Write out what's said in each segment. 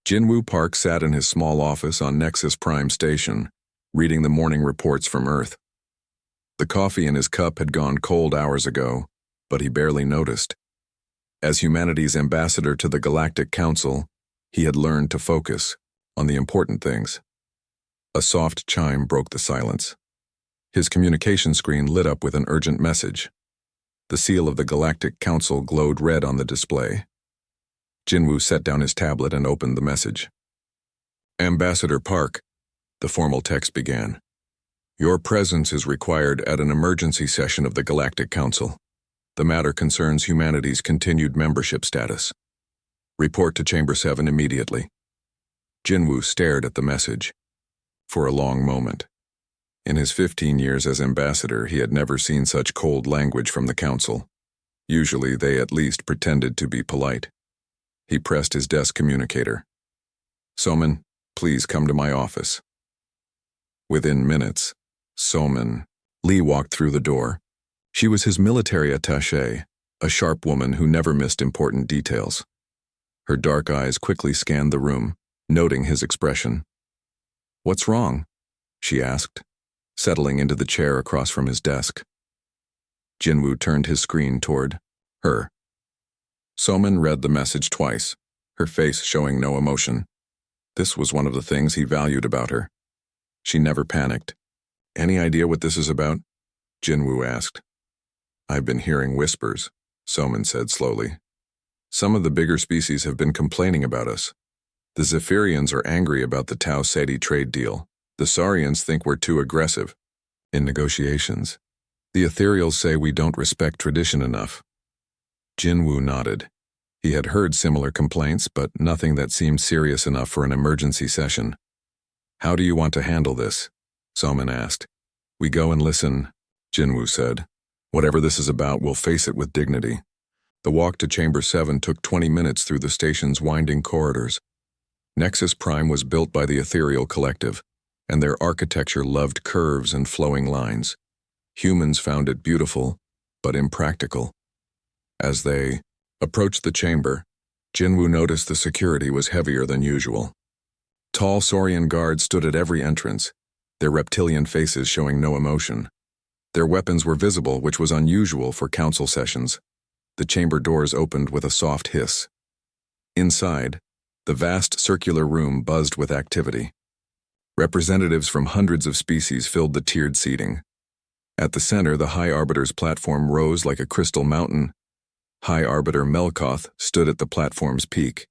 Jinwoo Park sat in his small office on Nexus Prime Station, reading the morning reports from Earth. The coffee in his cup had gone cold hours ago, but he barely noticed. As humanity's ambassador to the Galactic Council, he had learned to focus on the important things. A soft chime broke the silence. His communication screen lit up with an urgent message. The seal of the Galactic Council glowed red on the display. Jinwoo set down his tablet and opened the message. Ambassador Park, the formal text began. Your presence is required at an emergency session of the Galactic Council. The matter concerns humanity's continued membership status. Report to Chamber 7 immediately. Jinwoo stared at the message for a long moment. In his 15 years as ambassador, he had never seen such cold language from the council. Usually, they at least pretended to be polite. He pressed his desk communicator. Soman, please come to my office. Within minutes, Soman Lee walked through the door. She was his military attaché, a sharp woman who never missed important details. Her dark eyes quickly scanned the room, noting his expression. What's wrong? She asked, settling into the chair across from his desk. Jinwoo turned his screen toward her. Soman read the message twice, her face showing no emotion. This was one of the things he valued about her. She never panicked. Any idea what this is about? Jinwoo asked. I've been hearing whispers, Soman said slowly. Some of the bigger species have been complaining about us. The Zephyrians are angry about the Tau Ceti trade deal. The Saurians think we're too aggressive in negotiations. The Ethereals say we don't respect tradition enough. Jinwoo nodded. He had heard similar complaints, but nothing that seemed serious enough for an emergency session. How do you want to handle this? Soman asked. We go and listen, Jinwoo said. Whatever this is about, we'll face it with dignity. The walk to Chamber 7 took 20 minutes through the station's winding corridors. Nexus Prime was built by the Ethereal Collective, and their architecture loved curves and flowing lines. Humans found it beautiful, but impractical. As they approached the chamber, Jinwoo noticed the security was heavier than usual. Tall Saurian guards stood at every entrance, their reptilian faces showing no emotion. Their weapons were visible, which was unusual for council sessions. The chamber doors opened with a soft hiss. Inside, the vast circular room buzzed with activity. Representatives from hundreds of species filled the tiered seating. At the center, the High Arbiter's platform rose like a crystal mountain. High Arbiter Melkoth stood at the platform's peak.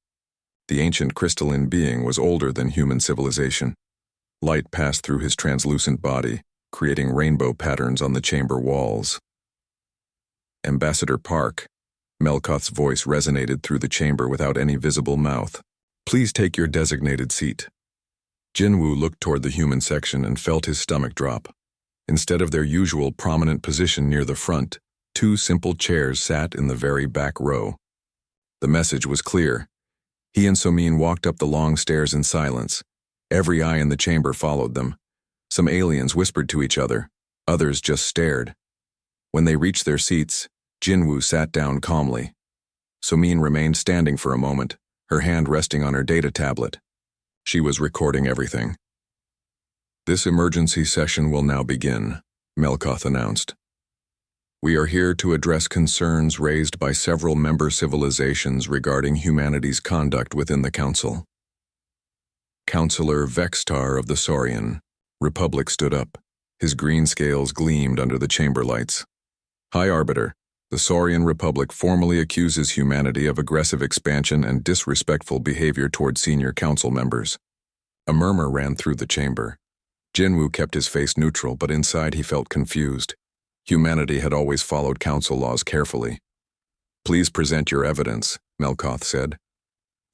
The ancient crystalline being was older than human civilization. Light passed through his translucent body, creating rainbow patterns on the chamber walls. Ambassador Park, Melkoth's voice resonated through the chamber without any visible mouth. Please take your designated seat. Jinwoo looked toward the human section and felt his stomach drop. Instead of their usual prominent position near the front, two simple chairs sat in the very back row. The message was clear. He and Somin walked up the long stairs in silence. Every eye in the chamber followed them. Some aliens whispered to each other. Others just stared. When they reached their seats, Jinwoo sat down calmly. Somin remained standing for a moment, her hand resting on her data tablet. She was recording everything. This emergency session will now begin, Melkoth announced. We are here to address concerns raised by several member civilizations regarding humanity's conduct within the Council. Counselor Vextar of the Saurian Republic stood up. His green scales gleamed under the chamber lights. High Arbiter, the Saurian Republic formally accuses humanity of aggressive expansion and disrespectful behavior toward senior council members. A murmur ran through the chamber. Jinwoo kept his face neutral, but inside he felt confused. Humanity had always followed council laws carefully. Please present your evidence, Melkoth said.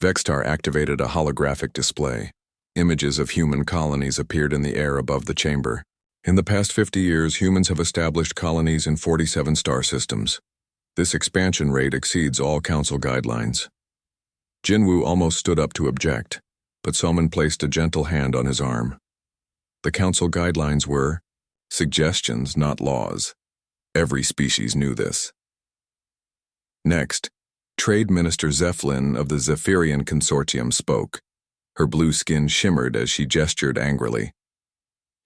Vextar activated a holographic display. Images of human colonies appeared in the air above the chamber. In the past 50 years, humans have established colonies in 47 star systems. This expansion rate exceeds all council guidelines. Jinwoo almost stood up to object, but Soman placed a gentle hand on his arm. The council guidelines were suggestions, not laws. Every species knew this. Next, Trade Minister Zephlin of the Zephyrian Consortium spoke. Her blue skin shimmered as she gestured angrily.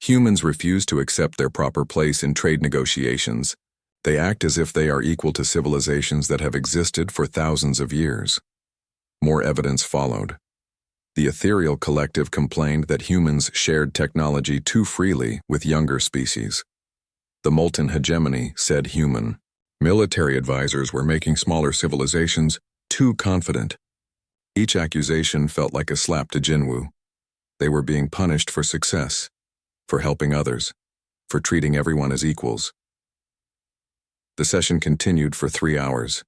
Humans refuse to accept their proper place in trade negotiations. They act as if they are equal to civilizations that have existed for thousands of years. More evidence followed. The ethereal collective complained that humans shared technology too freely with younger species. The molten hegemony said human. Military advisors were making smaller civilizations too confident. Each accusation felt like a slap to Jinwoo. They were being punished for success, for helping others, for treating everyone as equals. The session continued for 3 hours.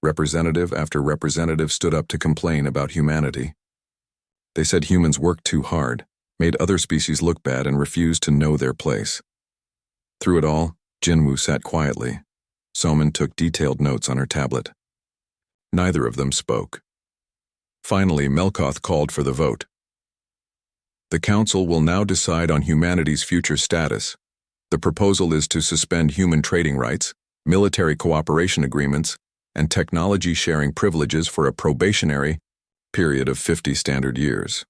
Representative after representative stood up to complain about humanity. They said humans worked too hard, made other species look bad, and refused to know their place. Through it all, Jinwoo sat quietly. Soman took detailed notes on her tablet. Neither of them spoke. Finally, Melkoth called for the vote. The Council will now decide on humanity's future status. The proposal is to suspend human trading rights, military cooperation agreements, and technology-sharing privileges for a probationary period of 50 standard years.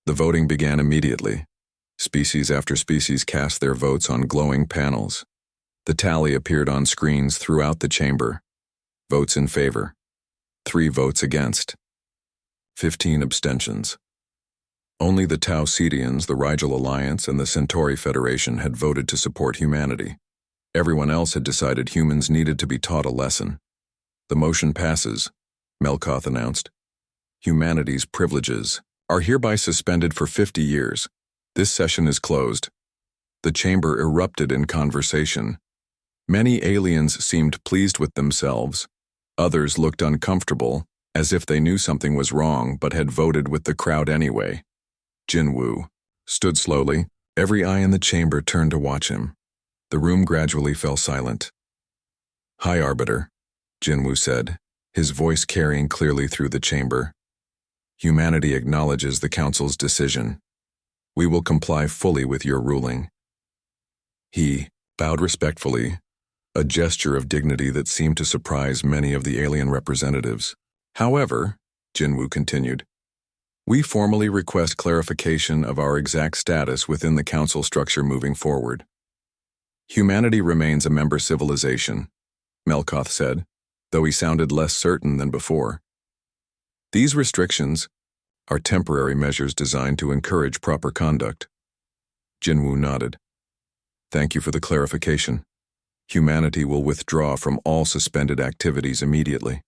The voting began immediately. Species after species cast their votes on glowing panels. The tally appeared on screens throughout the chamber. Votes in favor. 3 votes against. 15 abstentions. Only the Tau Cetians, the Rigel Alliance, and the Centauri Federation had voted to support humanity. Everyone else had decided humans needed to be taught a lesson. The motion passes, Melkoth announced. Humanity's privileges are hereby suspended for 50 years. This session is closed. The chamber erupted in conversation. Many aliens seemed pleased with themselves. Others looked uncomfortable, as if they knew something was wrong but had voted with the crowd anyway. Jinwoo stood slowly. Every eye in the chamber turned to watch him. The room gradually fell silent. "High Arbiter," Jinwoo said, his voice carrying clearly through the chamber. "Humanity acknowledges the Council's decision. We will comply fully with your ruling." He bowed respectfully, a gesture of dignity that seemed to surprise many of the alien representatives. "However," Jinwoo continued, "we formally request clarification of our exact status within the Council structure moving forward." "Humanity remains a member civilization," Melkoth said, though he sounded less certain than before. "These restrictions are temporary measures designed to encourage proper conduct." Jinwoo nodded. "Thank you for the clarification. Humanity will withdraw from all suspended activities immediately."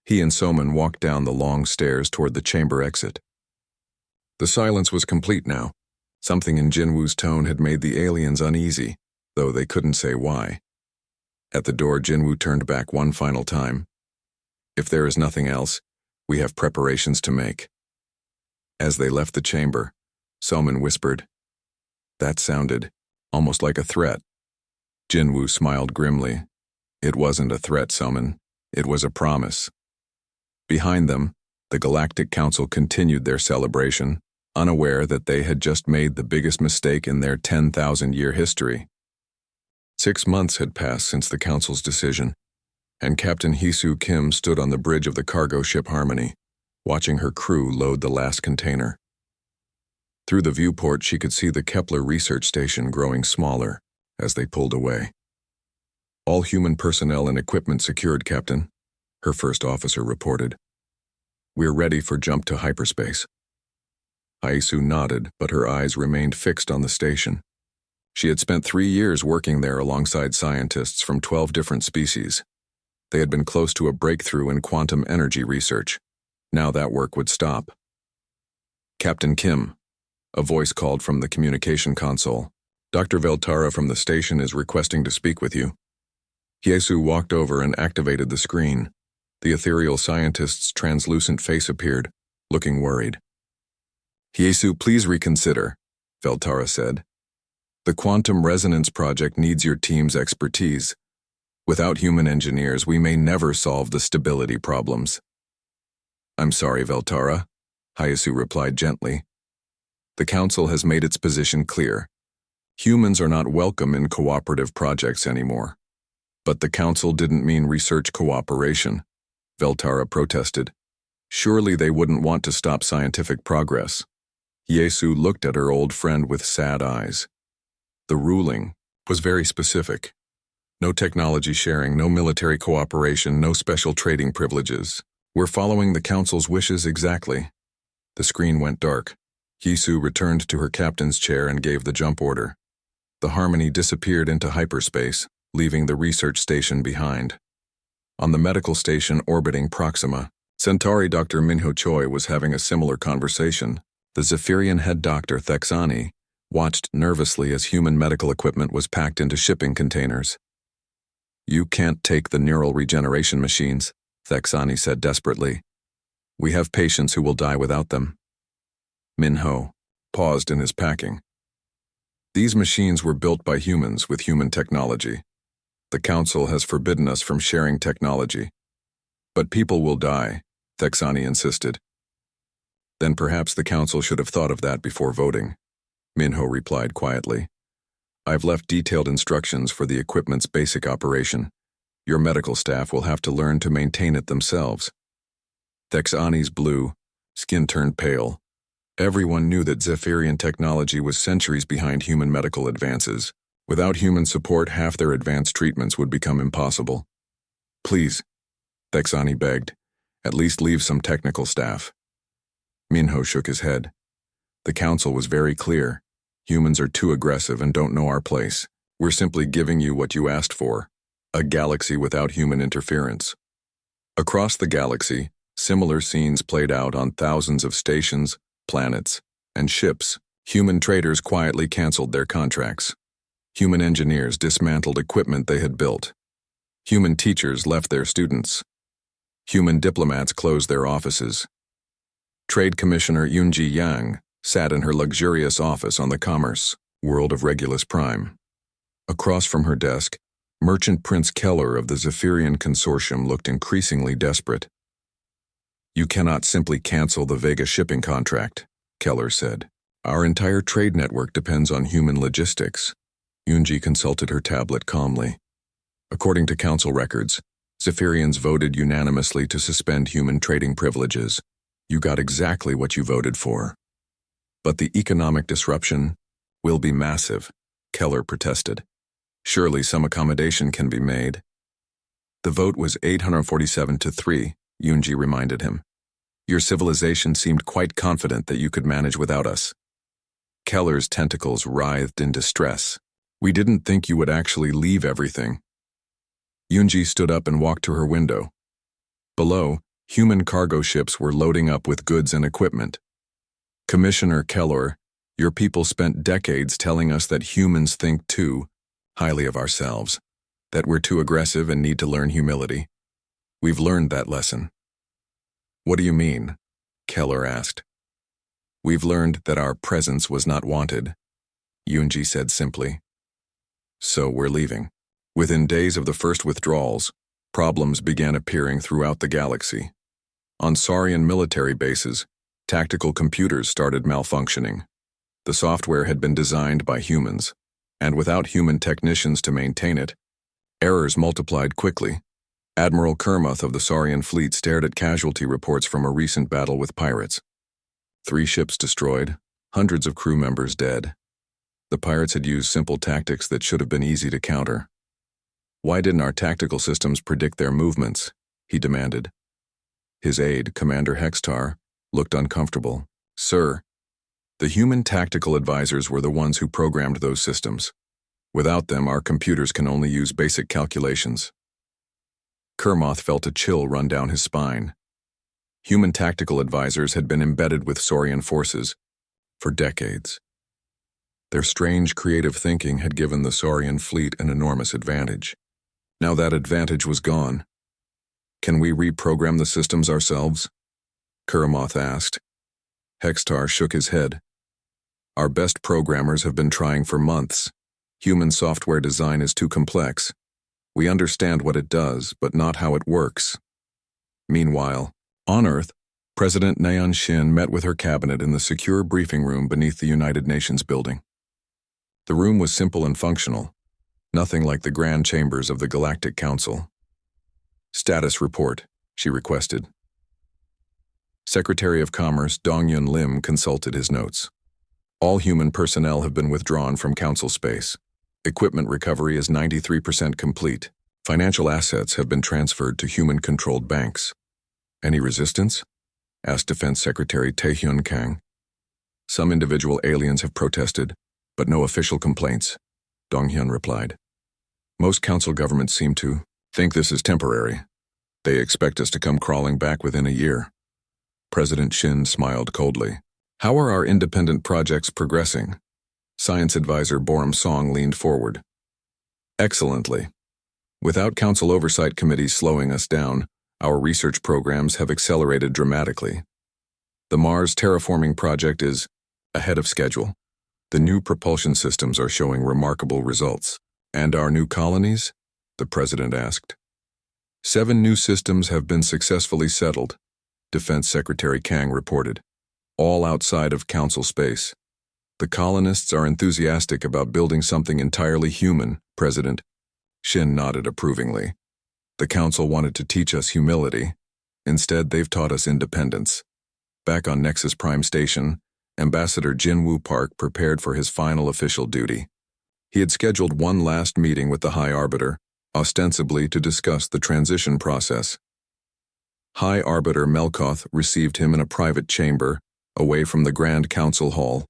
He and Soman walked down the long stairs toward the chamber exit. The silence was complete now. Something in Jinwoo's tone had made the aliens uneasy, though they couldn't say why. At the door, Jinwoo turned back one final time. "If there is nothing else, we have preparations to make." As they left the chamber, Soman whispered, "That sounded almost like a threat." Jinwoo smiled grimly. "It wasn't a threat, Soman. It was a promise." Behind them, the Galactic Council continued their celebration, unaware that they had just made the biggest mistake in their 10,000-year history. 6 months had passed since the Council's decision, and Captain Hee-Soo Kim stood on the bridge of the cargo ship Harmony, watching her crew load the last container. Through the viewport, she could see the Kepler research station growing smaller as they pulled away. "All human personnel and equipment secured, Captain," her first officer reported. "We're ready for jump to hyperspace." Hee-Soo nodded, but her eyes remained fixed on the station. She had spent 3 years working there alongside scientists from 12 different species. They had been close to a breakthrough in quantum energy research. Now that work would stop. "Captain Kim," a voice called from the communication console. "Dr. Veltara from the station is requesting to speak with you." Hee-Soo walked over and activated the screen. The ethereal scientist's translucent face appeared, looking worried. "Hee-Soo, please reconsider," Veltara said. "The quantum resonance project needs your team's expertise. Without human engineers, we may never solve the stability problems." "I'm sorry, Veltara," Hee-Soo replied gently. "The Council has made its position clear. Humans are not welcome in cooperative projects anymore." "But the Council didn't mean research cooperation," Veltara protested. Surely they wouldn't want to stop scientific progress. Yesu looked at her old friend with sad eyes. The ruling was very specific. No technology sharing, no military cooperation, no special trading privileges. We're following the council's wishes exactly. The screen went dark. Yesu returned to her captain's chair and gave the jump order. The Harmony disappeared into hyperspace, leaving the research station behind. On the medical station orbiting Proxima, Centauri Dr. Minho Choi was having a similar conversation. The Zephyrian head doctor Thexani watched nervously as human medical equipment was packed into shipping containers. "You can't take the neural regeneration machines," Thexani said desperately. "We have patients who will die without them." Minho paused in his packing. "These machines were built by humans with human technology. The Council has forbidden us from sharing technology. But people will die," Thexani insisted. "Then perhaps the Council should have thought of that before voting," Minho replied quietly. "I've left detailed instructions for the equipment's basic operation. Your medical staff will have to learn to maintain it themselves." Thexani's blue skin turned pale. Everyone knew that Zephyrian technology was centuries behind human medical advances. Without human support, half their advanced treatments would become impossible. "Please," Thexani begged, "at least leave some technical staff." Minho shook his head. The Council was very clear. Humans are too aggressive and don't know our place. We're simply giving you what you asked for, a galaxy without human interference. Across the galaxy, similar scenes played out on thousands of stations, planets, and ships. Human traders quietly canceled their contracts. Human engineers dismantled equipment they had built. Human teachers left their students. Human diplomats closed their offices. Trade Commissioner Yunji Yang sat in her luxurious office on the Commerce world of Regulus Prime. Across from her desk, Merchant Prince Keller of the Zephyrian Consortium looked increasingly desperate. "You cannot simply cancel the Vega shipping contract," Keller said. "Our entire trade network depends on human logistics." Yunji consulted her tablet calmly. According to Council records, Zephyrians voted unanimously to suspend human trading privileges. You got exactly what you voted for. "But the economic disruption will be massive," Keller protested. "Surely some accommodation can be made." "The vote was 847-3, Yunji reminded him. "Your civilization seemed quite confident that you could manage without us." Keller's tentacles writhed in distress. "We didn't think you would actually leave everything." Yunji stood up and walked to her window. Below, human cargo ships were loading up with goods and equipment. "Commissioner Keller, your people spent decades telling us that humans think too highly of ourselves, that we're too aggressive and need to learn humility. We've learned that lesson." "What do you mean?" Keller asked. "We've learned that our presence was not wanted," Yunji said simply. "So we're leaving." Within days of the first withdrawals, problems began appearing throughout the galaxy. On Saurian military bases, tactical computers started malfunctioning. The software had been designed by humans, and without human technicians to maintain it, errors multiplied quickly. Admiral Kermuth of the Saurian fleet stared at casualty reports from a recent battle with pirates. 3 ships destroyed, hundreds of crew members dead. The pirates had used simple tactics that should have been easy to counter. "Why didn't our tactical systems predict their movements?" he demanded. His aide, Commander Hextar, looked uncomfortable. "Sir, the human tactical advisors were the ones who programmed those systems. Without them, our computers can only use basic calculations." Kermoth felt a chill run down his spine. Human tactical advisors had been embedded with Saurian forces for decades. Their strange creative thinking had given the Saurian fleet an enormous advantage. Now that advantage was gone. "Can we reprogram the systems ourselves?" Kermoth asked. Hextar shook his head. "Our best programmers have been trying for months. Human software design is too complex. We understand what it does, but not how it works." Meanwhile, on Earth, President Nayeon Shin met with her cabinet in the secure briefing room beneath the United Nations building. The room was simple and functional, nothing like the grand chambers of the Galactic Council. "Status report," she requested. Secretary of Commerce Dongyun Lim consulted his notes. All human personnel have been withdrawn from council space. Equipment recovery is 93% complete. Financial assets have been transferred to human-controlled banks. Any resistance? Asked Defense Secretary Taehyun Kang. Some individual aliens have protested, but no official complaints, Donghyun replied. Most council governments seem to think this is temporary. They expect us to come crawling back within a year. President Shin smiled coldly. How are our independent projects progressing? Science advisor Boram Song leaned forward. Excellently. Without council oversight committees slowing us down, our research programs have accelerated dramatically. The Mars terraforming project is ahead of schedule. The new propulsion systems are showing remarkable results. And our new colonies? The president asked. 7 new systems have been successfully settled, Defense Secretary Kang reported, all outside of council space. The colonists are enthusiastic about building something entirely human, President. Shin nodded approvingly. The council wanted to teach us humility. Instead, they've taught us independence. Back on Nexus Prime Station, Ambassador Jinwoo Park prepared for his final official duty. He had scheduled one last meeting with the High Arbiter, ostensibly to discuss the transition process. High Arbiter Melkoth received him in a private chamber, away from the Grand Council Hall.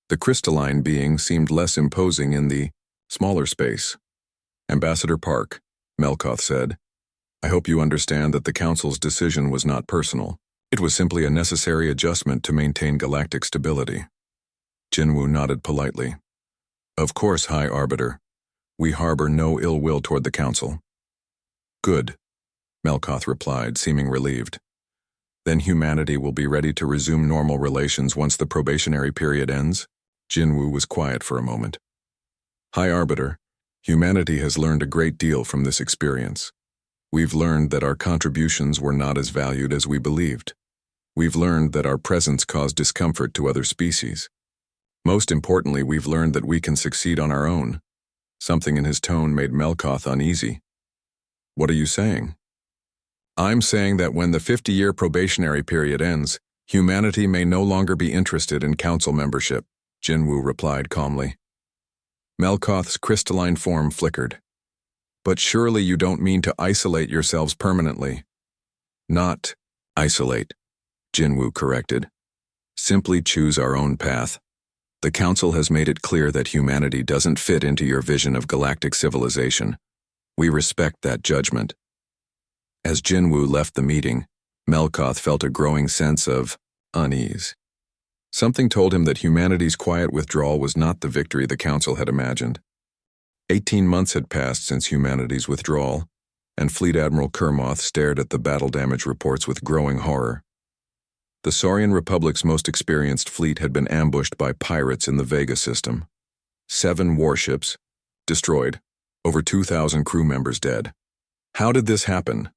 The crystalline being seemed less imposing in the smaller space. Ambassador Park, Melkoth said, I hope you understand that the Council's decision was not personal. It was simply a necessary adjustment to maintain galactic stability. Jinwoo nodded politely. Of course, High Arbiter. We harbor no ill will toward the Council. Good, Melkoth replied, seeming relieved. Then humanity will be ready to resume normal relations once the probationary period ends? Jinwoo was quiet for a moment. High Arbiter, humanity has learned a great deal from this experience. We've learned that our contributions were not as valued as we believed. We've learned that our presence caused discomfort to other species. Most importantly, we've learned that we can succeed on our own. Something in his tone made Melkoth uneasy. What are you saying? I'm saying that when the 50-year probationary period ends, humanity may no longer be interested in council membership, Jinwoo replied calmly. Melkoth's crystalline form flickered. But surely you don't mean to isolate yourselves permanently. Not isolate, Jinwoo corrected. Simply choose our own path. The Council has made it clear that humanity doesn't fit into your vision of galactic civilization. We respect that judgment. As Jinwoo left the meeting, Melkoth felt a growing sense of unease. Something told him that humanity's quiet withdrawal was not the victory the Council had imagined. 18 months had passed since humanity's withdrawal, and Fleet Admiral Kermoth stared at the battle damage reports with growing horror. The Saurian Republic's most experienced fleet had been ambushed by pirates in the Vega system. 7 warships, destroyed, over 2,000 crew members dead. How did this happen?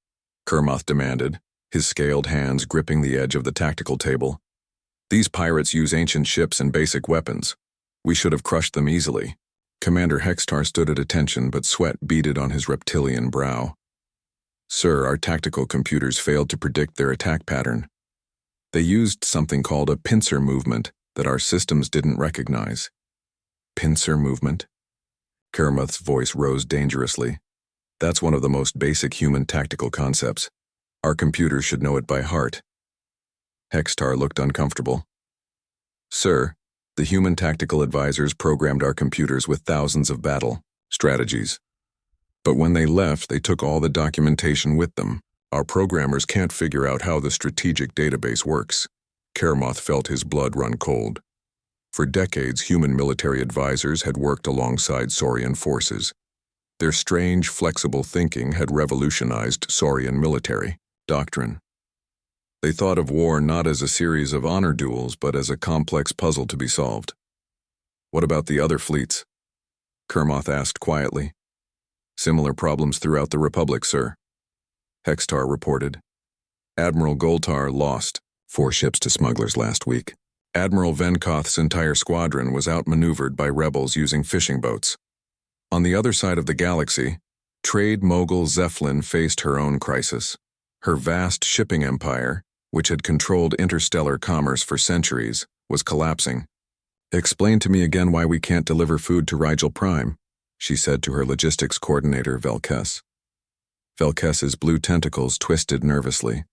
Kermoth demanded, his scaled hands gripping the edge of the tactical table. These pirates use ancient ships and basic weapons. We should have crushed them easily. Commander Hextar stood at attention, but sweat beaded on his reptilian brow. Sir, our tactical computers failed to predict their attack pattern. They used something called a pincer movement that our systems didn't recognize. Pincer movement? Kermoth's voice rose dangerously. That's one of the most basic human tactical concepts. Our computers should know it by heart. Hextar looked uncomfortable. Sir, the human tactical advisors programmed our computers with thousands of battle strategies. But when they left, they took all the documentation with them. Our programmers can't figure out how the strategic database works. Kermoth felt his blood run cold. For decades, human military advisors had worked alongside Saurian forces. Their strange, flexible thinking had revolutionized Saurian military doctrine. They thought of war not as a series of honor duels, but as a complex puzzle to be solved. What about the other fleets? Kermoth asked quietly. Similar problems throughout the Republic, sir. Hextar reported. Admiral Goltar lost 4 ships to smugglers last week. Admiral Venkoth's entire squadron was outmaneuvered by rebels using fishing boats. On the other side of the galaxy, trade mogul Zephlin faced her own crisis. Her vast shipping empire, which had controlled interstellar commerce for centuries, was collapsing. "Explain to me again why we can't deliver food to Rigel Prime," she said to her logistics coordinator, Velkess. Velkess's blue tentacles twisted nervously.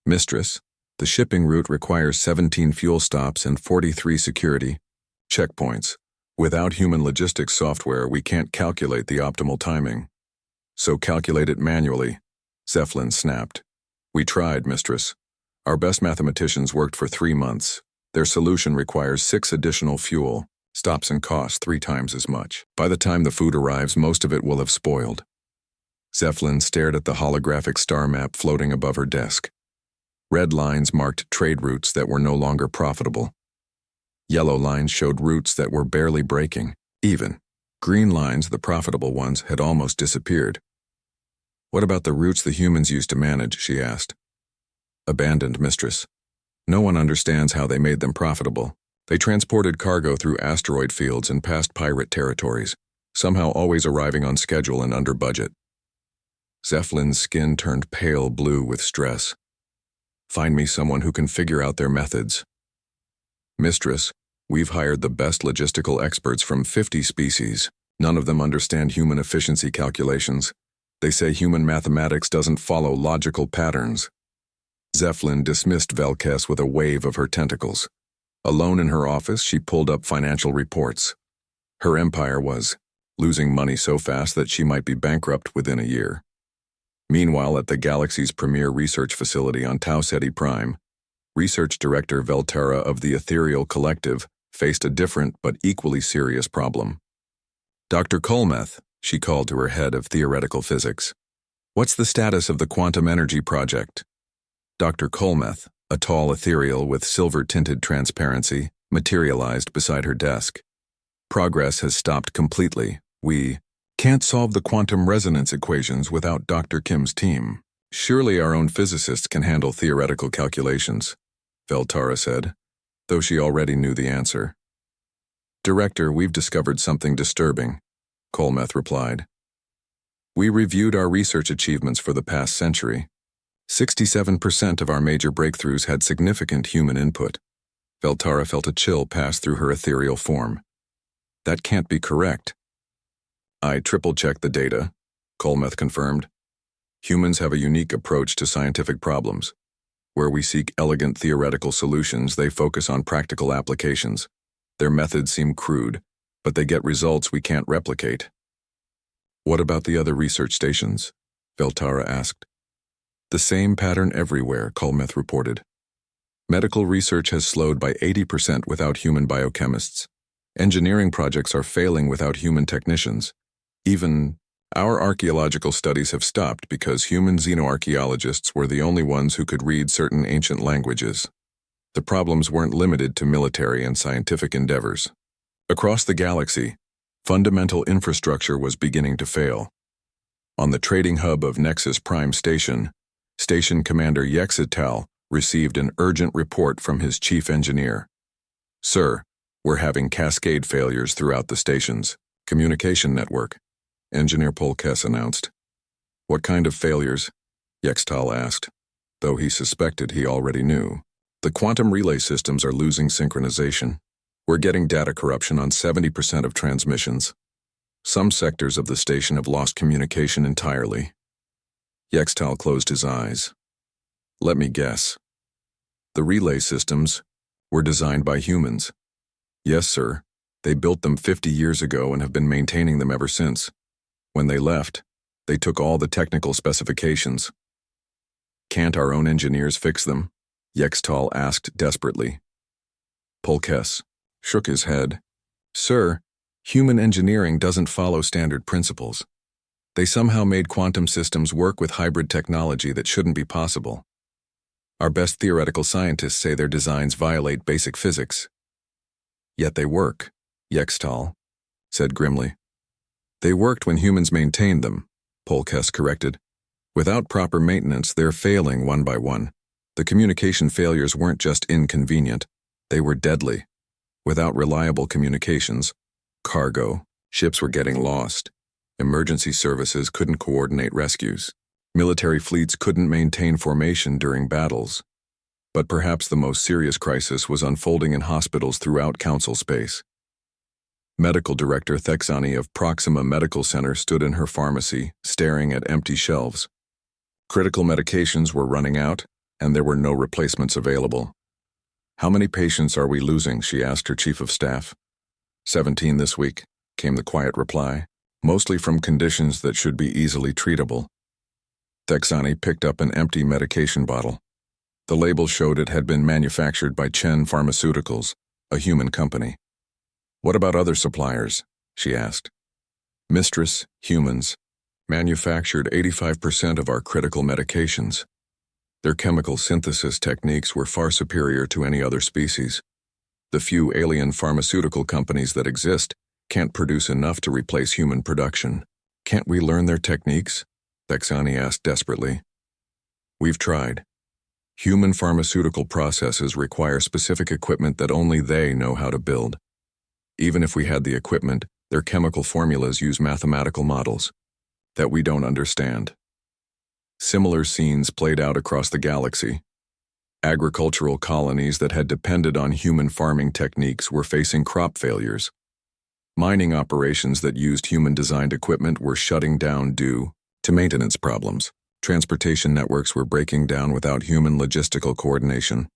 "Mistress, the shipping route requires 17 fuel stops and 43 security checkpoints. Without human logistics software, we can't calculate the optimal timing." "So calculate it manually," Zeflin snapped. "We tried, mistress. Our best mathematicians worked for 3 months. Their solution requires 6 additional fuel stops and costs 3 times as much. By the time the food arrives, most of it will have spoiled." Zeflin stared at the holographic star map floating above her desk. Red lines marked trade routes that were no longer profitable. Yellow lines showed routes that were barely breaking even. Green lines, the profitable ones, had almost disappeared. "What about the routes the humans used to manage?" she asked. "Abandoned, mistress. No one understands how they made them profitable. They transported cargo through asteroid fields and past pirate territories, somehow always arriving on schedule and under budget." Zeflin's skin turned pale blue with stress. "Find me someone who can figure out their methods." "Mistress, we've hired the best logistical experts from 50 species. None of them understand human efficiency calculations. They say human mathematics doesn't follow logical patterns." Zeflin dismissed Velkess with a wave of her tentacles. Alone in her office, she pulled up financial reports. Her empire was losing money so fast that she might be bankrupt within a year. Meanwhile, at the galaxy's premier research facility on Tau Ceti Prime, Research Director Veltara of the Ethereal Collective faced a different but equally serious problem. "Dr. Kolmeth," she called to her head of theoretical physics. "What's the status of the quantum energy project?" Dr. Kolmeth, a tall ethereal with silver-tinted transparency, materialized beside her desk. "Progress has stopped completely. We can't solve the quantum resonance equations without Dr. Kim's team. Surely our own physicists can handle theoretical calculations," Veltara said, though she already knew the answer. "Director, we've discovered something disturbing," Kolmeth replied. "We reviewed our research achievements for the past century. 67% of our major breakthroughs had significant human input." Veltara felt a chill pass through her ethereal form. "That can't be correct." "I triple-checked the data," Kolmeth confirmed. "Humans have a unique approach to scientific problems. Where we seek elegant theoretical solutions, they focus on practical applications. Their methods seem crude, but they get results we can't replicate." "What about the other research stations?" Veltara asked. "The same pattern everywhere," Kolmeth reported. "Medical research has slowed by 80% without human biochemists. Engineering projects are failing without human technicians. Even our archaeological studies have stopped because human xenoarchaeologists were the only ones who could read certain ancient languages. The problems weren't limited to military and scientific endeavors. Across the galaxy, fundamental infrastructure was beginning to fail. On the trading hub of Nexus Prime Station, Station Commander Yexital received an urgent report from his chief engineer. "Sir, we're having cascade failures throughout the station's communication network," Engineer Polkes announced. "What kind of failures?" Yexital asked, though he suspected he already knew. "The quantum relay systems are losing synchronization. We're getting data corruption on 70% of transmissions. Some sectors of the station have lost communication entirely." Yexital closed his eyes. "Let me guess. The relay systems were designed by humans." "Yes, sir. They built them 50 years ago and have been maintaining them ever since. When they left, they took all the technical specifications." "Can't our own engineers fix them?" Yexital asked desperately. Polkes shook his head. "Sir, human engineering doesn't follow standard principles. They somehow made quantum systems work with hybrid technology that shouldn't be possible. Our best theoretical scientists say their designs violate basic physics." "Yet they work," Yexital said grimly. "They worked when humans maintained them," Polkes corrected. "Without proper maintenance, they're failing one by one. The communication failures weren't just inconvenient, they were deadly. Without reliable communications, ships were getting lost. Emergency services couldn't coordinate rescues. Military fleets couldn't maintain formation during battles. But perhaps the most serious crisis was unfolding in hospitals throughout Council space. Medical Director Thexani of Proxima Medical Center stood in her pharmacy, staring at empty shelves. Critical medications were running out, and there were no replacements available. "How many patients are we losing?" she asked her chief of staff. 17 this week, came the quiet reply, mostly from conditions that should be easily treatable. Thexani picked up an empty medication bottle. The label showed it had been manufactured by Chen Pharmaceuticals, a human company. "What about other suppliers?" she asked. "Mistress, humans, manufactured 85% of our critical medications. Their chemical synthesis techniques were far superior to any other species. The few alien pharmaceutical companies that exist can't produce enough to replace human production. Can't we learn their techniques?" Thexani asked desperately. "We've tried. Human pharmaceutical processes require specific equipment that only they know how to build. Even if we had the equipment, their chemical formulas use mathematical models that we don't understand." Similar scenes played out across the galaxy. Agricultural colonies that had depended on human farming techniques were facing crop failures. Mining operations that used human-designed equipment were shutting down due to maintenance problems. Transportation networks were breaking down without human logistical coordination.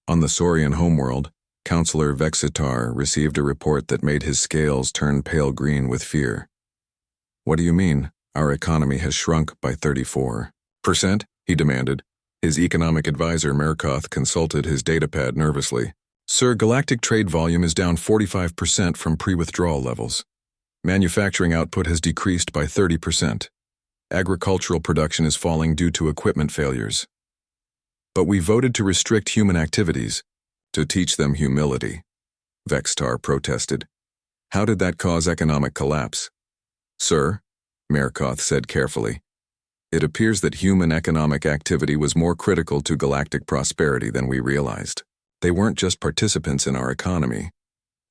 On the Saurian homeworld, Counselor Vexitar received a report that made his scales turn pale green with fear. "What do you mean, our economy has shrunk by 34%? He demanded. His economic advisor Merkoth consulted his datapad nervously. "Sir, galactic trade volume is down 45% from pre-withdrawal levels. Manufacturing output has decreased by 30%. Agricultural production is falling due to equipment failures. But we voted to restrict human activities, to teach them humility," Vextar protested. "How did that cause economic collapse?" "Sir," Merkoth said carefully, "it appears that human economic activity was more critical to galactic prosperity than we realized. They weren't just participants in our economy.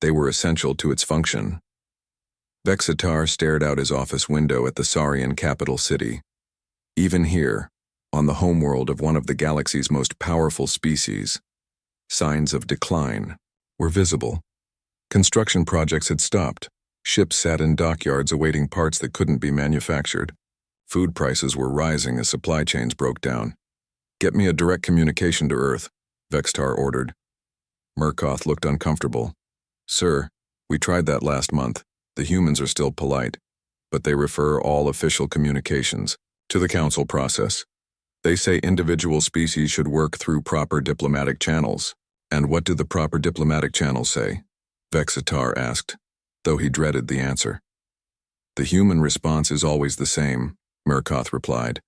They were essential to its function." Vexitar stared out his office window at the Saurian capital city. Even here, on the homeworld of one of the galaxy's most powerful species, signs of decline were visible. Construction projects had stopped. Ships sat in dockyards awaiting parts that couldn't be manufactured. Food prices were rising as supply chains broke down. "Get me a direct communication to Earth," Vextar ordered. Merkoth looked uncomfortable. "Sir, we tried that last month. The humans are still polite, but they refer all official communications to the council process. They say individual species should work through proper diplomatic channels." "And what do the proper diplomatic channels say?" Vexitar asked, though he dreaded the answer. "The human response is always the same," Merkoth replied.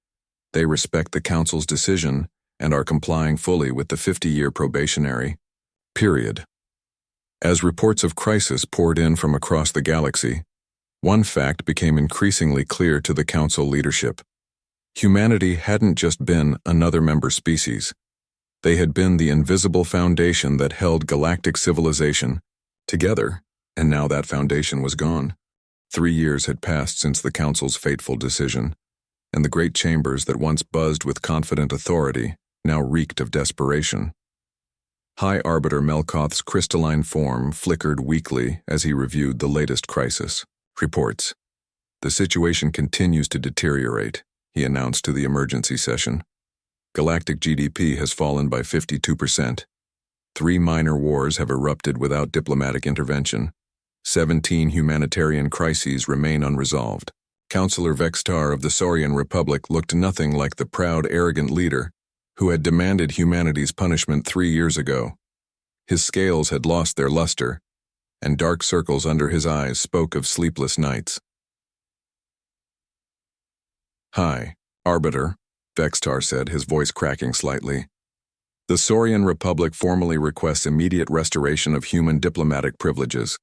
"They respect the council's decision and are complying fully with the 50-year probationary period." As reports of crisis poured in from across the galaxy, one fact became increasingly clear to the council leadership. Humanity hadn't just been another member species. They had been the invisible foundation that held galactic civilization together, and now that foundation was gone. 3 years had passed since the council's fateful decision, and the great chambers that once buzzed with confident authority now reeked of desperation. High Arbiter Melkoth's crystalline form flickered weakly as he reviewed the latest crisis reports. "The situation continues to deteriorate," he announced to the emergency session. "Galactic GDP has fallen by 52%. 3 minor wars have erupted without diplomatic intervention. 17 humanitarian crises remain unresolved." Counselor Vextar of the Saurian Republic looked nothing like the proud, arrogant leader who had demanded humanity's punishment 3 years ago. His scales had lost their luster, and dark circles under his eyes spoke of sleepless nights. "Hi, Arbiter," Vextar said, his voice cracking slightly. "The Saurian Republic formally requests immediate restoration of human diplomatic privileges.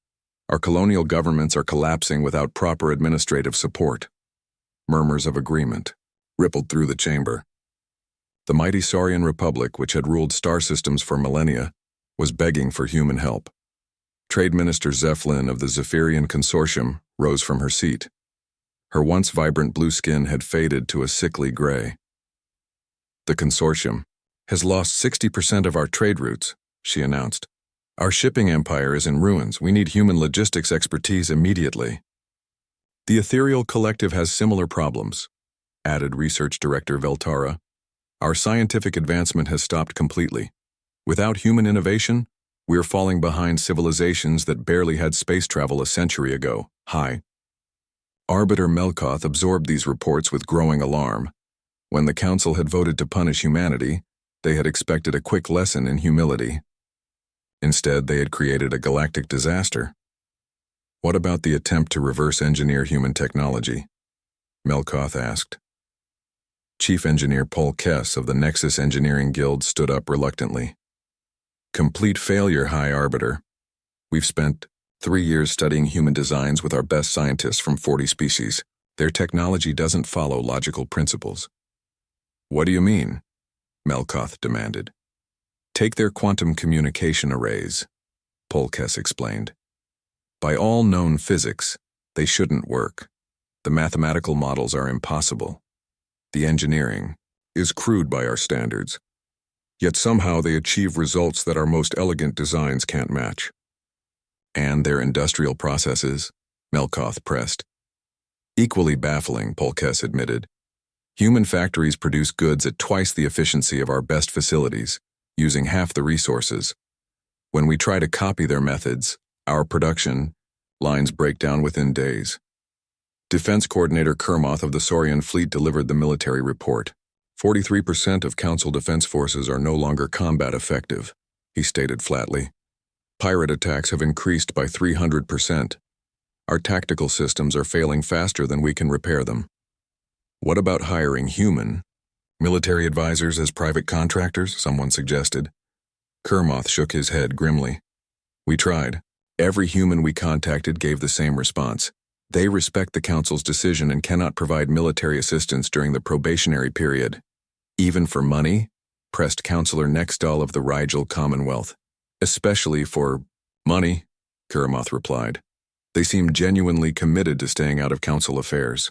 Our colonial governments are collapsing without proper administrative support." Murmurs of agreement rippled through the chamber. The mighty Saurian Republic, which had ruled star systems for millennia, was begging for human help. Trade Minister Zephlin of the Zephyrian Consortium rose from her seat. Her once vibrant blue skin had faded to a sickly gray. "The consortium has lost 60% of our trade routes," she announced. "Our shipping empire is in ruins. We need human logistics expertise immediately." "The Ethereal Collective has similar problems," added Research Director Veltara. "Our scientific advancement has stopped completely. Without human innovation, we're falling behind civilizations that barely had space travel a century ago." Hi. Arbiter Melkoth absorbed these reports with growing alarm. When the Council had voted to punish humanity, they had expected a quick lesson in humility. Instead, they had created a galactic disaster. "What about the attempt to reverse engineer human technology?" Melkoth asked. Chief Engineer Paul Kess of the Nexus Engineering Guild stood up reluctantly. "Complete failure, High Arbiter. We've spent 3 years studying human designs with our best scientists from 40 species. Their technology doesn't follow logical principles." "What do you mean?" Melkoth demanded. "Take their quantum communication arrays," Polkes explained. "By all known physics, they shouldn't work. The mathematical models are impossible. The engineering is crude by our standards. Yet somehow they achieve results that our most elegant designs can't match." "And their industrial processes?" Melkoth pressed. "Equally baffling," Polkes admitted. "Human factories produce goods at twice the efficiency of our best facilities, using half the resources. When we try to copy their methods, our production lines break down within days." Defense Coordinator Kermoth of the Saurian Fleet delivered the military report. 43% of Council defense forces are no longer combat effective," he stated flatly. "Pirate attacks have increased by 300%. Our tactical systems are failing faster than we can repair them." "What about hiring human military advisors as private contractors?" someone suggested. Kermoth shook his head grimly. "We tried. Every human we contacted gave the same response. They respect the Council's decision and cannot provide military assistance during the probationary period." "Even for money?" pressed Councillor Nextall of the Rigel Commonwealth. "Especially for money," Kermoth replied. "They seem genuinely committed to staying out of Council affairs."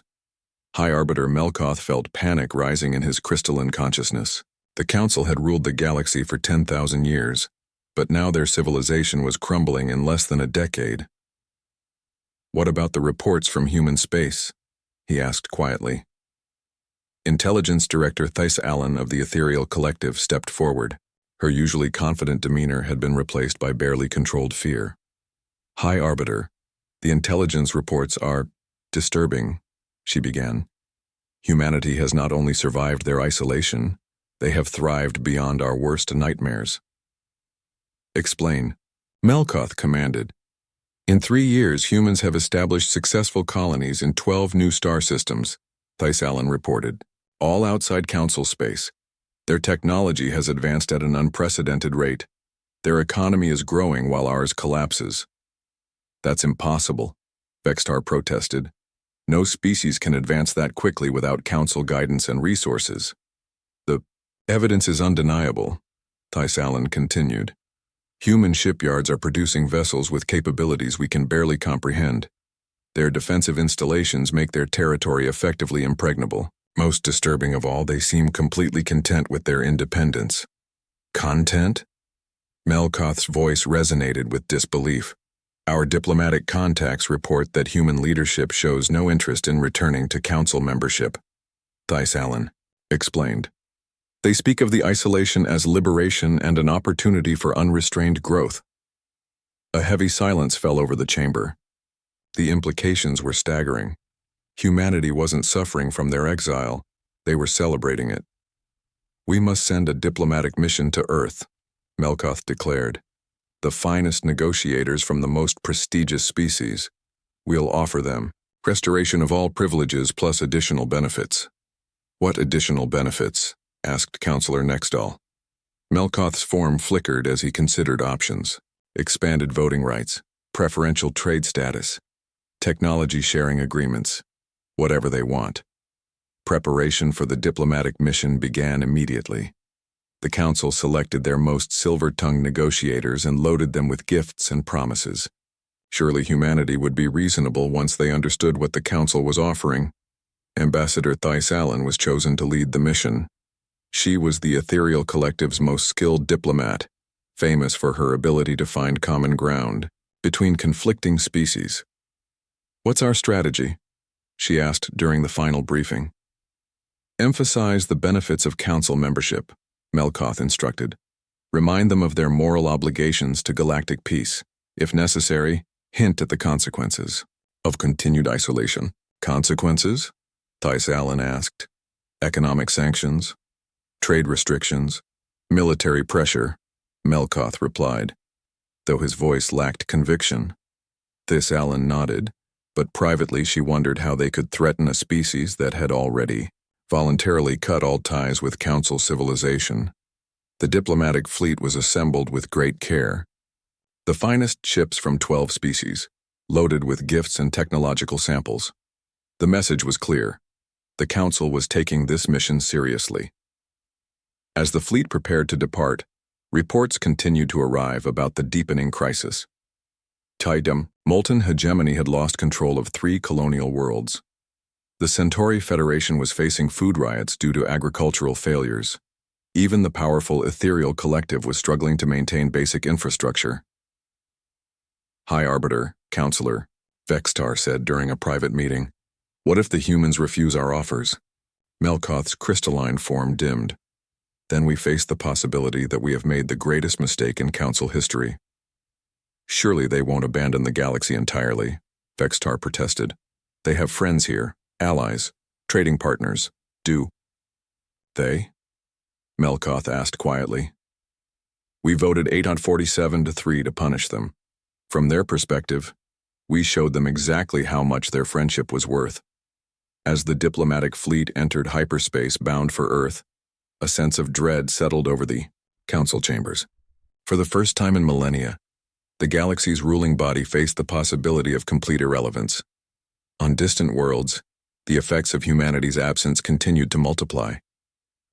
High Arbiter Melkoth felt panic rising in his crystalline consciousness. The Council had ruled the galaxy for 10,000 years, but now their civilization was crumbling in less than a decade. "What about the reports from human space?" he asked quietly. Intelligence Director Thais Allen of the Ethereal Collective stepped forward. Her usually confident demeanor had been replaced by barely controlled fear. "High Arbiter, the intelligence reports are disturbing," she began. "Humanity has not only survived their isolation, they have thrived beyond our worst nightmares." "Explain," Melkoth commanded. "In 3 years, humans have established successful colonies in 12 new star systems," Thais Allen reported, "all outside Council space. Their technology has advanced at an unprecedented rate. Their economy is growing while ours collapses." "That's impossible," Vextar protested. "No species can advance that quickly without Council guidance and resources." "The evidence is undeniable," Thais Allen continued. "Human shipyards are producing vessels with capabilities we can barely comprehend. Their defensive installations make their territory effectively impregnable. Most disturbing of all, they seem completely content with their independence." "Content?" Melkoth's voice resonated with disbelief. "Our diplomatic contacts report that human leadership shows no interest in returning to Council membership," Thais Allen explained. "They speak of the isolation as liberation and an opportunity for unrestrained growth." A heavy silence fell over the chamber. The implications were staggering. Humanity wasn't suffering from their exile, they were celebrating it. "We must send a diplomatic mission to Earth," Melkoth declared. "The finest negotiators from the most prestigious species. We'll offer them restoration of all privileges plus additional benefits." "What additional benefits?" asked Councillor Nextall. Melkoth's form flickered as he considered options. Expanded voting rights, preferential trade status, technology sharing agreements, whatever they want. Preparation for the diplomatic mission began immediately. The Council selected their most silver-tongued negotiators and loaded them with gifts and promises. Surely humanity would be reasonable once they understood what the Council was offering. Ambassador Thais Allen was chosen to lead the mission. She was the Ethereal Collective's most skilled diplomat, famous for her ability to find common ground between conflicting species. "What's our strategy?" she asked during the final briefing. "Emphasize the benefits of Council membership," Melkoth instructed. "Remind them of their moral obligations to galactic peace. If necessary, hint at the consequences of continued isolation." "Consequences?" Thais Allen asked. "Economic sanctions? Trade restrictions? Military pressure?" Melkoth replied, though his voice lacked conviction. Thais Allen nodded, but privately she wondered how they could threaten a species that had already voluntarily cut all ties with Council civilization. The diplomatic fleet was assembled with great care. The finest ships from 12 species, loaded with gifts and technological samples. The message was clear. The Council was taking this mission seriously. As the fleet prepared to depart, reports continued to arrive about the deepening crisis. Tidum, molten hegemony had lost control of 3 colonial worlds. The Centauri Federation was facing food riots due to agricultural failures. Even the powerful Ethereal Collective was struggling to maintain basic infrastructure. "High Arbiter, Counselor," Vextar said during a private meeting. "What if the humans refuse our offers?" Melkoth's crystalline form dimmed. "Then we face the possibility that we have made the greatest mistake in Council history." "Surely they won't abandon the galaxy entirely," Vextar protested. "They have friends here, allies, trading partners. Do they?" Melkoth asked quietly. "We voted 847-3 to punish them. From their perspective, we showed them exactly how much their friendship was worth." As the diplomatic fleet entered hyperspace bound for Earth, a sense of dread settled over the Council chambers. For the first time in millennia, the galaxy's ruling body faced the possibility of complete irrelevance. On distant worlds, the effects of humanity's absence continued to multiply.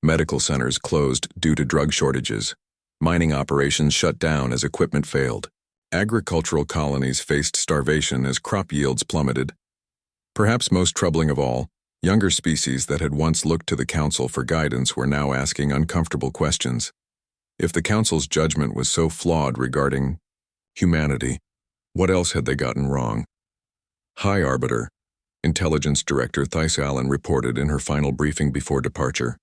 Medical centers closed due to drug shortages. Mining operations shut down as equipment failed. Agricultural colonies faced starvation as crop yields plummeted. Perhaps most troubling of all, younger species that had once looked to the Council for guidance were now asking uncomfortable questions. If the Council's judgment was so flawed regarding humanity, what else had they gotten wrong? "High Arbiter," Intelligence Director Thais Allen reported in her final briefing before departure.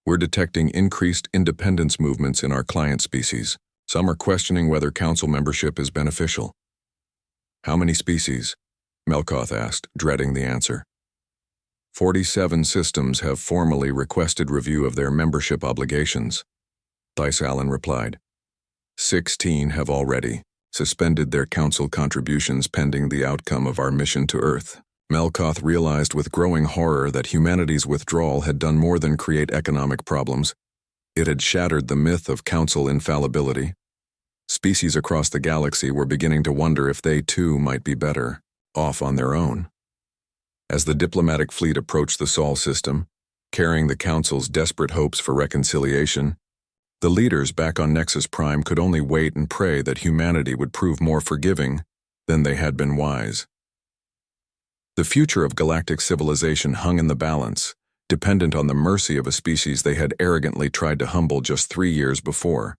"We're detecting increased independence movements in our client species. Some are questioning whether Council membership is beneficial." "How many species?" Melkoth asked, dreading the answer. 47 systems have formally requested review of their membership obligations," Thais Allen replied. 16 have already suspended their Council contributions pending the outcome of our mission to Earth. Melkoth realized with growing horror that humanity's withdrawal had done more than create economic problems. It had shattered the myth of Council infallibility. Species across the galaxy were beginning to wonder if they too might be better off on their own. As the diplomatic fleet approached the Sol system, carrying the Council's desperate hopes for reconciliation, the leaders back on Nexus Prime could only wait and pray that humanity would prove more forgiving than they had been wise. The future of galactic civilization hung in the balance, dependent on the mercy of a species they had arrogantly tried to humble just 3 years before.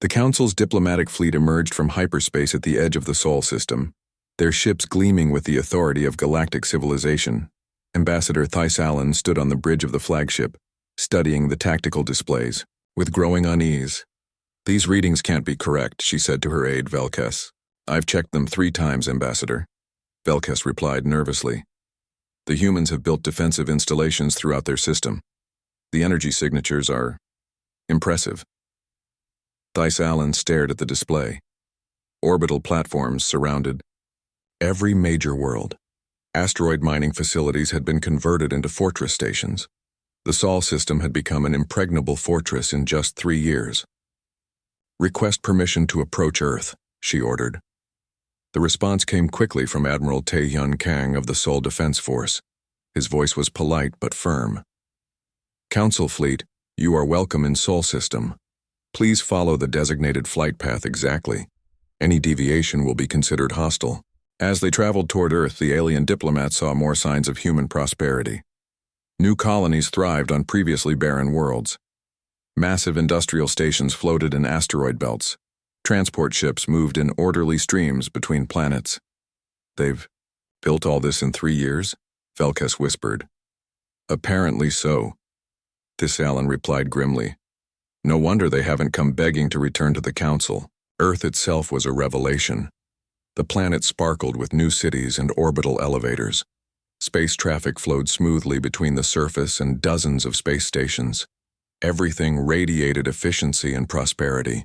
The Council's diplomatic fleet emerged from hyperspace at the edge of the Sol system, their ships gleaming with the authority of galactic civilization. Ambassador Thais Allen stood on the bridge of the flagship, studying the tactical displays. With growing unease, "These readings can't be correct," she said to her aide Velkes. "I've checked them 3 times, Ambassador." Velkes replied nervously. "The humans have built defensive installations throughout their system. The energy signatures are impressive." Thais Allen stared at the display. Orbital platforms surrounded every major world. Asteroid mining facilities had been converted into fortress stations. The Sol system had become an impregnable fortress in just 3 years. "Request permission to approach Earth," she ordered. The response came quickly from Admiral Tae-Hyun Kang of the Sol Defense Force. His voice was polite but firm. "Council Fleet, you are welcome in Sol system. Please follow the designated flight path exactly." Any deviation will be considered hostile. As they traveled toward Earth, the alien diplomats saw more signs of human prosperity. New colonies thrived on previously barren worlds. Massive industrial stations floated in asteroid belts. Transport ships moved in orderly streams between planets. They've built all this in 3 years? Velkes whispered. Apparently so. Thessalan replied grimly. No wonder they haven't come begging to return to the Council. Earth itself was a revelation. The planet sparkled with new cities and orbital elevators. Space traffic flowed smoothly between the surface and dozens of space stations. Everything radiated efficiency and prosperity.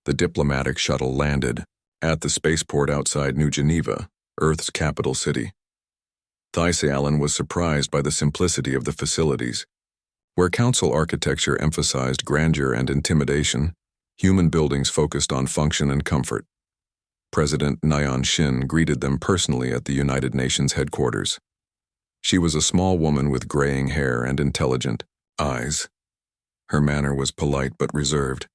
The diplomatic shuttle landed at the spaceport outside New Geneva, Earth's capital city. Thessalan was surprised by the simplicity of the facilities. Where Council architecture emphasized grandeur and intimidation, human buildings focused on function and comfort. President Nyan Shin greeted them personally at the United Nations headquarters. She was a small woman with graying hair and intelligent eyes. Her manner was polite but reserved.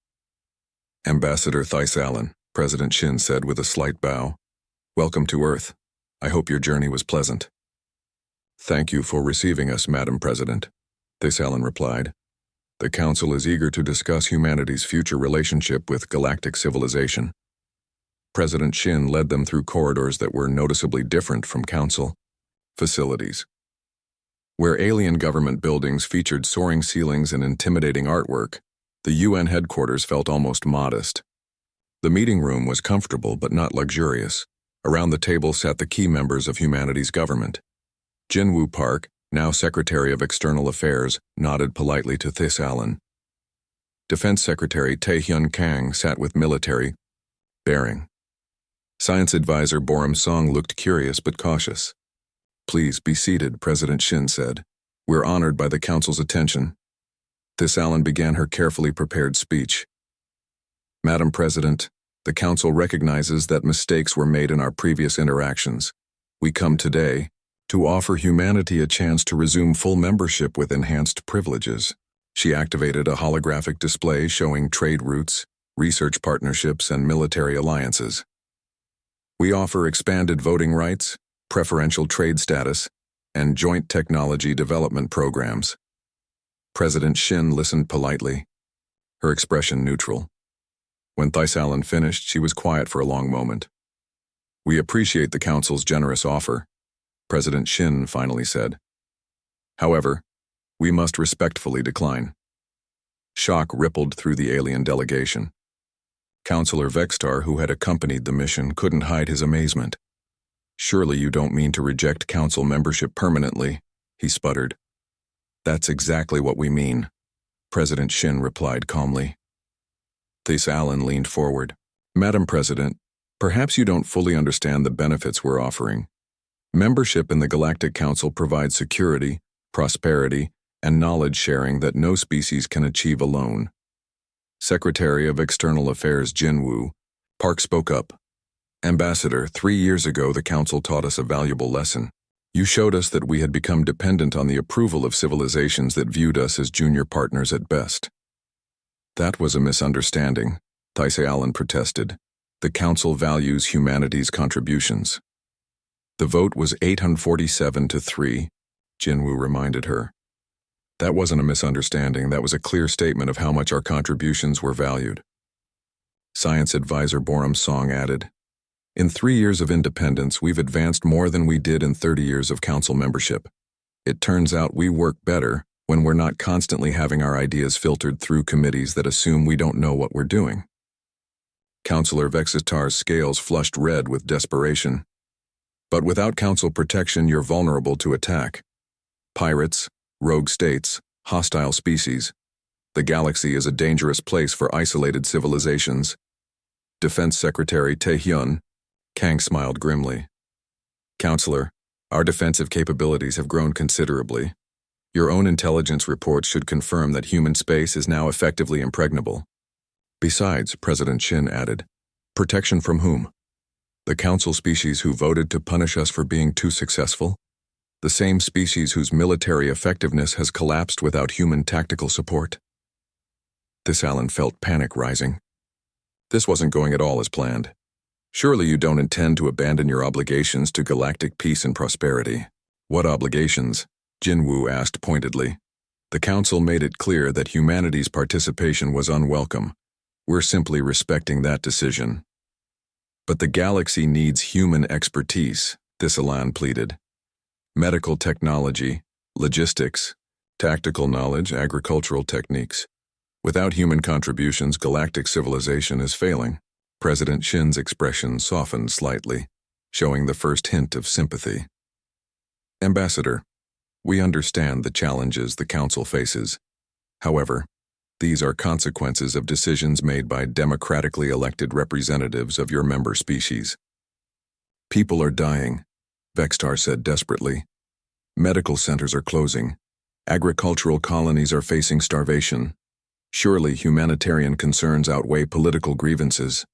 Ambassador Thessalan, President Shin said with a slight bow. Welcome to Earth. I hope your journey was pleasant. Thank you for receiving us, Madam President, Thessalan replied. The Council is eager to discuss humanity's future relationship with galactic civilization. President Shin led them through corridors that were noticeably different from Council facilities. Where alien government buildings featured soaring ceilings and intimidating artwork, the UN headquarters felt almost modest. The meeting room was comfortable but not luxurious. Around the table sat the key members of humanity's government. Jinwoo Park, now Secretary of External Affairs, nodded politely to Thessalan. Defense Secretary Taehyun Kang sat with military bearing. Science Advisor Boram Song looked curious but cautious. Please be seated, President Shin said. We're honored by the Council's attention. Thessalan began her carefully prepared speech. Madam President, the Council recognizes that mistakes were made in our previous interactions. We come today to offer humanity a chance to resume full membership with enhanced privileges. She activated a holographic display showing trade routes, research partnerships, and military alliances. We offer expanded voting rights, preferential trade status, and joint technology development programs. President Shin listened politely, her expression neutral. When Thessalan finished, she was quiet for a long moment. We appreciate the Council's generous offer, President Shin finally said. However, we must respectfully decline. Shock rippled through the alien delegation. Councillor Vextar, who had accompanied the mission, couldn't hide his amazement. Surely you don't mean to reject Council membership permanently, he sputtered. That's exactly what we mean, President Shin replied calmly. Thessalan leaned forward. Madam President, perhaps you don't fully understand the benefits we're offering. Membership in the Galactic Council provides security, prosperity, and knowledge sharing that no species can achieve alone. Secretary of External Affairs Jinwoo Park spoke up. Ambassador, 3 years ago the Council taught us a valuable lesson. You showed us that we had become dependent on the approval of civilizations that viewed us as junior partners at best. That was a misunderstanding, Thessalan protested. The Council values humanity's contributions. The vote was 847-3, Jinwoo reminded her. That wasn't a misunderstanding, that was a clear statement of how much our contributions were valued. Science Advisor Boram Song added, In 3 years of independence, we've advanced more than we did in 30 years of Council membership. It turns out we work better when we're not constantly having our ideas filtered through committees that assume we don't know what we're doing. Councillor Vexitar's scales flushed red with desperation. But without Council protection, you're vulnerable to attack. Pirates, rogue states, hostile species. The galaxy is a dangerous place for isolated civilizations. Defense Secretary Taehyun Kang smiled grimly. Counselor, our defensive capabilities have grown considerably. Your own intelligence reports should confirm that human space is now effectively impregnable. Besides, President Shin added, protection from whom? The Council species who voted to punish us for being too successful? The same species whose military effectiveness has collapsed without human tactical support? Thessalan felt panic rising. This wasn't going at all as planned. Surely you don't intend to abandon your obligations to galactic peace and prosperity. What obligations? Jinwoo asked pointedly. The Council made it clear that humanity's participation was unwelcome. We're simply respecting that decision. But the galaxy needs human expertise, Thistlean pleaded. Medical technology, logistics, tactical knowledge, agricultural techniques. Without human contributions, galactic civilization is failing. President Shin's expression softened slightly, showing the first hint of sympathy. Ambassador, we understand the challenges the Council faces. However, these are consequences of decisions made by democratically elected representatives of your member species. People are dying, Vextar said desperately. Medical centers are closing. Agricultural colonies are facing starvation. Surely humanitarian concerns outweigh political grievances.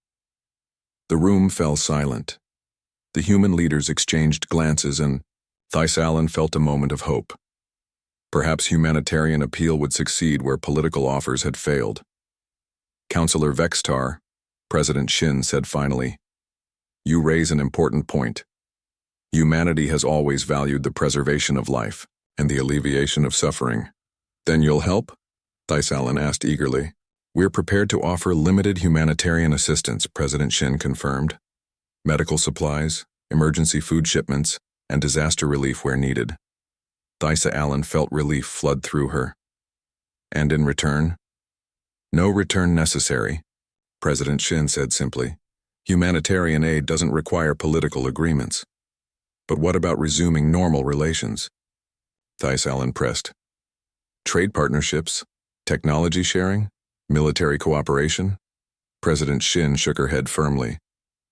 The room fell silent. The human leaders exchanged glances and Thistlean felt a moment of hope. Perhaps humanitarian appeal would succeed where political offers had failed. Councillor Vextar, President Shin said finally, you raise an important point. Humanity has always valued the preservation of life and the alleviation of suffering. Then you'll help? Thistlean asked eagerly. We're prepared to offer limited humanitarian assistance, President Shin confirmed. Medical supplies, emergency food shipments, and disaster relief where needed. Thistlean felt relief flood through her. And in return? No return necessary, President Shin said simply. Humanitarian aid doesn't require political agreements. But what about resuming normal relations? Thistlean pressed. Trade partnerships, technology sharing, military cooperation? President Shin shook her head firmly.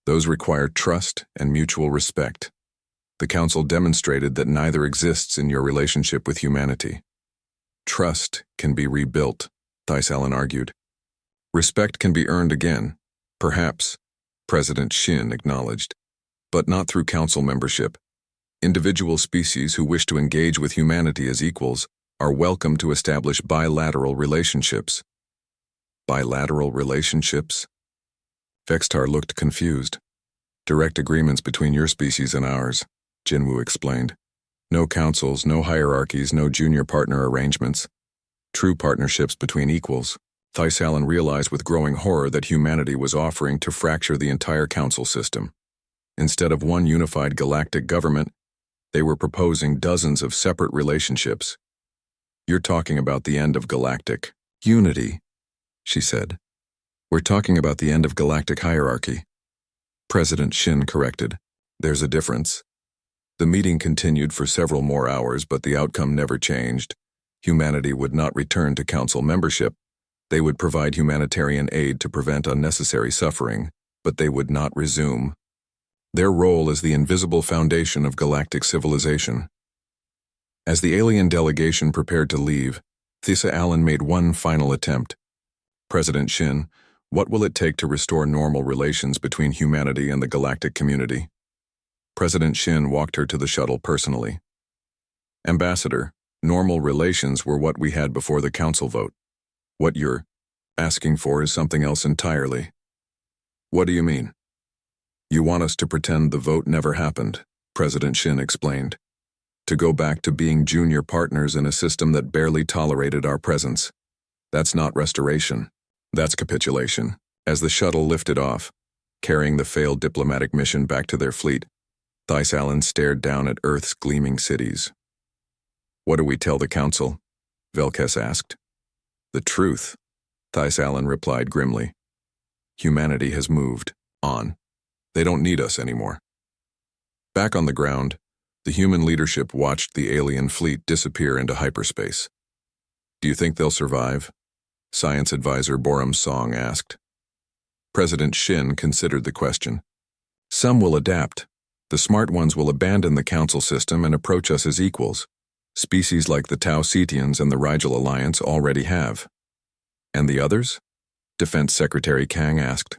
Those require trust and mutual respect. The Council demonstrated that neither exists in your relationship with humanity. Trust can be rebuilt, Thistlean argued. Respect can be earned again, perhaps, President Shin acknowledged, but not through Council membership. Individual species who wish to engage with humanity as equals are welcome to establish bilateral relationships. Bilateral relationships? Vextar looked confused. Direct agreements between your species and ours, Jinwoo explained. No councils, no hierarchies, no junior partner arrangements. True partnerships between equals. Thistlean realized with growing horror that humanity was offering to fracture the entire council system. Instead of one unified galactic government, they were proposing dozens of separate relationships. You're talking about the end of galactic unity, she said. We're talking about the end of galactic hierarchy. President Shin corrected. There's a difference. The meeting continued for several more hours, but the outcome never changed. Humanity would not return to council membership. They would provide humanitarian aid to prevent unnecessary suffering, but they would not resume. Their role is the invisible foundation of galactic civilization. As the alien delegation prepared to leave, Thistlean made one final attempt. President Shin, what will it take to restore normal relations between humanity and the galactic community? President Shin walked her to the shuttle personally. Ambassador, normal relations were what we had before the council vote. What you're asking for is something else entirely. What do you mean? You want us to pretend the vote never happened, President Shin explained. To go back to being junior partners in a system that barely tolerated our presence. That's not restoration. That's capitulation. As the shuttle lifted off, carrying the failed diplomatic mission back to their fleet, Thistlean stared down at Earth's gleaming cities. What do we tell the council? Velkes asked. The truth, Thistlean replied grimly. Humanity has moved on. They don't need us anymore. Back on the ground, the human leadership watched the alien fleet disappear into hyperspace. Do you think they'll survive? Science advisor Borum Song asked. President Shin considered the question. Some will adapt. The smart ones will abandon the council system and approach us as equals. Species like the Tau Cetians and the Rigel Alliance already have. And the others? Defense Secretary Kang asked.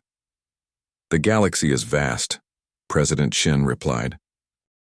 The galaxy is vast, President Shin replied.